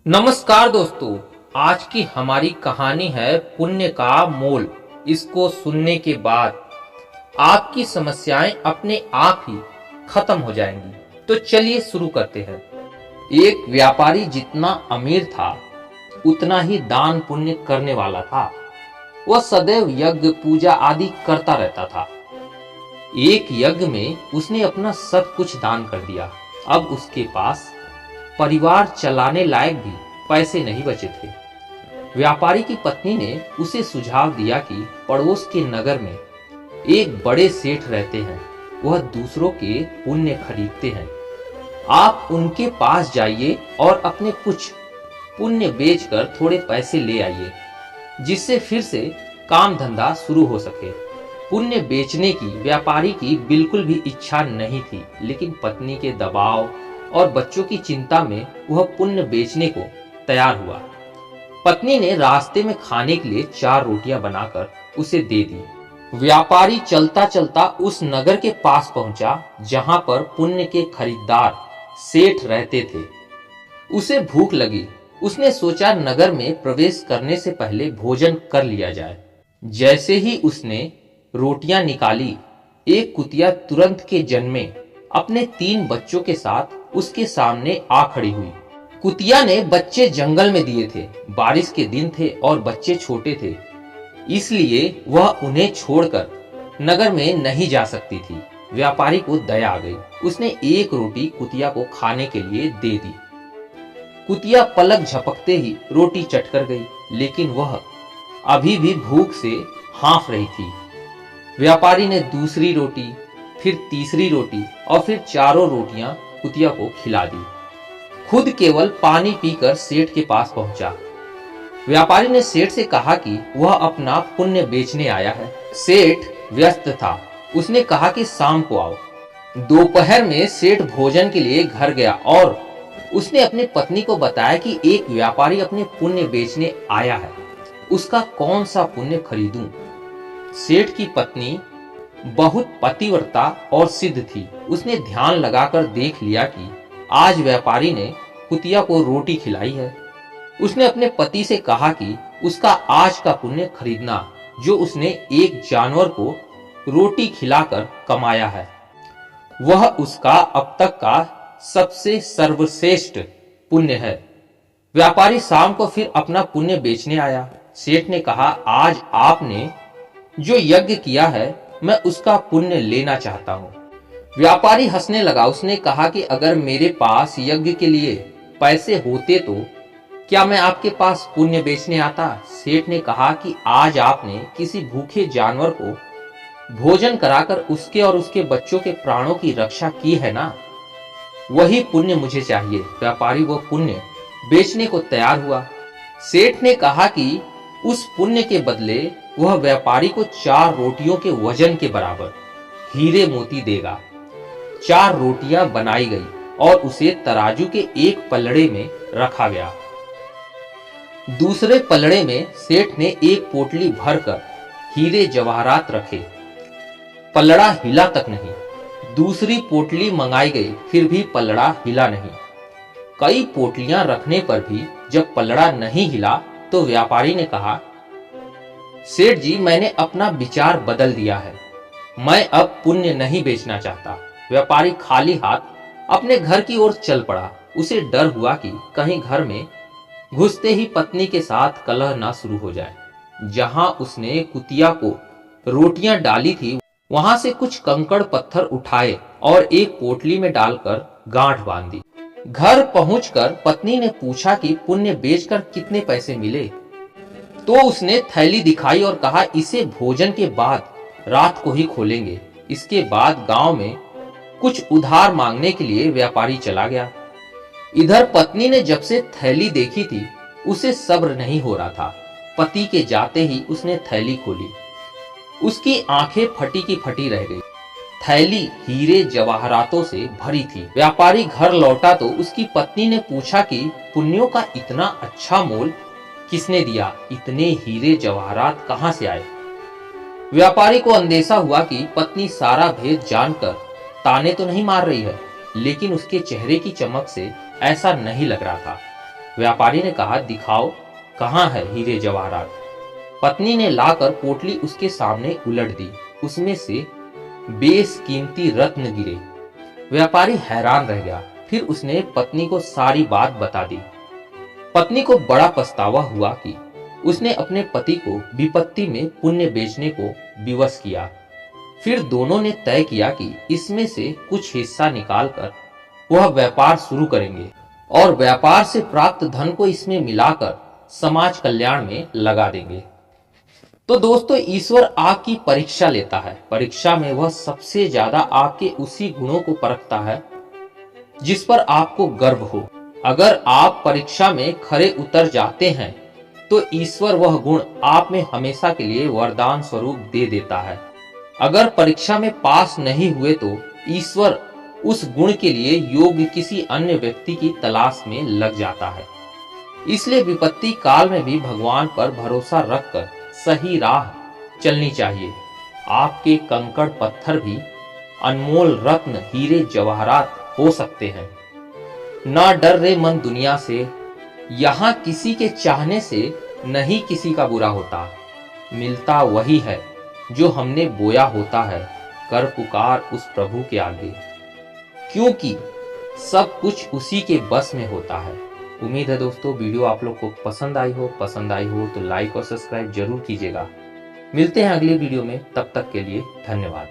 नमस्कार दोस्तों। आज की हमारी कहानी है पुण्य का मोल। इसको सुनने के बाद आपकी समस्याएं अपने आप ही खत्म हो जाएंगी। तो चलिए शुरू करते हैं। एक व्यापारी जितना अमीर था उतना ही दान पुण्य करने वाला था। वह सदैव यज्ञ पूजा आदि करता रहता था। एक यज्ञ में उसने अपना सब कुछ दान कर दिया। अब उसके पास परिवार चलाने लायक भी पैसे नहीं बचे थे। व्यापारी की पत्नी ने उसे सुझाव दिया कि पड़ोस के नगर में एक बड़े सेठ रहते हैं। वह दूसरों के पुण्य खरीदते हैं। आप उनके पास जाइए और अपने कुछ पुण्य बेचकर थोड़े पैसे ले आइए, जिससे फिर से काम धंधा शुरू हो सके। पुण्य बेचने की व्यापारी की बिल्कुल भी इच्छा नहीं थी, लेकिन पत्नी के दबाव और बच्चों की चिंता में वह पुण्य बेचने को तैयार हुआ। पत्नी ने रास्ते में खाने के लिए 4 रोटियां बनाकर उसे दे दी। व्यापारी चलता चलता उस नगर के पास पहुंचा जहां पर पुण्य के खरीदार सेठ रहते थे। उसे भूख लगी। उसने सोचा नगर में प्रवेश करने से पहले भोजन कर लिया जाए। जैसे ही उसने रोटियां निकाली, एक कुतिया तुरंत के जन्मे अपने 3 बच्चों के साथ उसके सामने आ खड़ी हुई। कुतिया ने बच्चे जंगल में दिए थे। बारिश के दिन थे और बच्चे छोटे थे, इसलिए वह उन्हें छोड़कर नगर में नहीं जा सकती थी। व्यापारी को दया आ गई। उसने एक रोटी कुतिया को खाने के लिए दे दी। कुतिया पलक झपकते ही रोटी चटकर गई, लेकिन वह अभी भी भूख से हाँफ रही थी। व्यापारी ने दूसरी रोटी, फिर तीसरी रोटी और फिर चारों रोटियां कुतिया को खिला दी। खुद केवल पानी पीकर सेठ के पास पहुंचा। व्यापारी ने सेठ से कहा कि वह अपना पुण्य बेचने आया है। सेठ व्यस्त था। उसने कहा कि शाम को आओ। दोपहर में सेठ भोजन के लिए घर गया और उसने अपनी पत्नी को बताया कि एक व्यापारी अपने पुण्य बेचने आया है। उसका कौन सा पुण्य खरीदूं? सेठ की पत्नी बहुत पतिव्रता और सिद्ध थी। उसने ध्यान लगाकर देख लिया कि आज व्यापारी ने कुतिया को रोटी खिलाई है। उसने अपने पति से कहा कि उसका आज का पुण्य खरीदना, जो उसने एक जानवर को रोटी खिलाकर कमाया है। वह उसका अब तक का सबसे सर्वश्रेष्ठ पुण्य है। व्यापारी शाम को फिर अपना पुण्य बेचने आया। सेठ ने कहा, आज आपने जो यज्ञ किया है, मैं उसका पुण्य लेना चाहता हूं। व्यापारी हंसने लगा। उसने कहा कि अगर मेरे पास यज्ञ के लिए पैसे होते तो क्या मैं आपके पास पुण्य बेचने आता? सेठ ने कहा कि आज आपने किसी भूखे जानवर को भोजन कराकर उसके और उसके बच्चों के प्राणों की रक्षा की है ना, वही पुण्य मुझे चाहिए। व्यापारी वो पुण्य बेचने को तैयार हुआ। सेठ ने कहा कि उस पुण्य के बदले वह व्यापारी को 4 रोटियों के वजन के बराबर हीरे मोती देगा। 4 रोटियां बनाई गई और उसे तराजू के एक पलड़े में रखा गया। दूसरे पलड़े में सेठ ने एक पोटली भरकर हीरे जवाहरात रखे। पलड़ा हिला तक नहीं। दूसरी पोटली मंगाई गई, फिर भी पलड़ा हिला नहीं। कई पोटलियां रखने पर भी जब पलड़ा नहीं हिला तो व्यापारी ने कहा, सेठ जी, मैंने अपना विचार बदल दिया है। मैं अब पुण्य नहीं बेचना चाहता। व्यापारी खाली हाथ अपने घर की ओर चल पड़ा। उसे डर हुआ कि कहीं घर में घुसते ही पत्नी के साथ कलह ना शुरू हो जाए। जहां उसने कुतिया को रोटियां डाली थी, वहां से कुछ कंकड़ पत्थर उठाए और एक पोटली में डालकर गांठ बांध दी। घर पहुंचकर पत्नी ने पूछा कि पुण्य बेचकर कितने पैसे मिले। तो उसने थैली दिखाई और कहा, इसे भोजन के बाद रात को ही खोलेंगे। इसके बाद गांव में कुछ उधार मांगने के लिए व्यापारी चला गया। इधर पत्नी ने जब से थैली देखी थी, उसे सब्र नहीं हो रहा था। पति के जाते ही उसने थैली खोली। उसकी आंखें फटी की फटी रह गई। थैली हीरे जवाहरातों से भरी थी। व्यापारी घर लौटा तो उसकी पत्नी ने पूछा कि पुण्यों का इतना अच्छा मोल किसने दिया? इतने हीरे जवाहरात कहां से आए? व्यापारी को अंदेशा हुआ कि पत्नी सारा भेद जानकर ताने तो नहीं मार रही है, लेकिन उसके चेहरे की चमक से ऐसा नहीं लग रहा था। व्यापारी ने कहा, दिखाओ कहाँ है हीरे जवाहरात। पत्नी ने लाकर पोटली उसके सामने उलट दी। उसमें से बेशकीमती रत्न गिरे। व्यापारी हैरान रह गया। फिर उसने पत्नी को सारी बात बता दी। पत्नी को बड़ा पछतावा हुआ कि उसने अपने पति को विपत्ति में पुण्य बेचने को विवश किया। फिर दोनों ने तय किया कि इसमें से कुछ हिस्सा निकालकर वह व्यापार शुरू करेंगे और व्यापार से प्राप्त धन को इसमें मिलाकर समाज कल्याण में लगा देंगे। तो दोस्तों, ईश्वर आपकी परीक्षा लेता है। परीक्षा में वह सबसे ज्यादा आपके उसी गुणों को परखता है जिस पर आपको गर्व हो। अगर आप परीक्षा में खरे उतर जाते हैं तो ईश्वर वह गुण आप में हमेशा के लिए वरदान स्वरूप दे देता है। अगर परीक्षा में पास नहीं हुए तो ईश्वर उस गुण के लिए योग्य किसी अन्य व्यक्ति की तलाश में लग जाता है। इसलिए विपत्ति काल में भी भगवान पर भरोसा रखकर सही राह चलनी चाहिए। आपके कंकड़ पत्थर भी अनमोल रत्न हीरे जवाहरात हो सकते हैं। ना डर रे मन दुनिया से, यहाँ किसी के चाहने से नहीं किसी का बुरा होता। मिलता वही है जो हमने बोया होता है, कर पुकार उस प्रभु के आगे, क्योंकि सब कुछ उसी के बस में होता है। उम्मीद है दोस्तों वीडियो आप लोग को पसंद आई हो तो लाइक और सब्सक्राइब जरूर कीजिएगा। मिलते हैं अगले वीडियो में, तब तक के लिए धन्यवाद।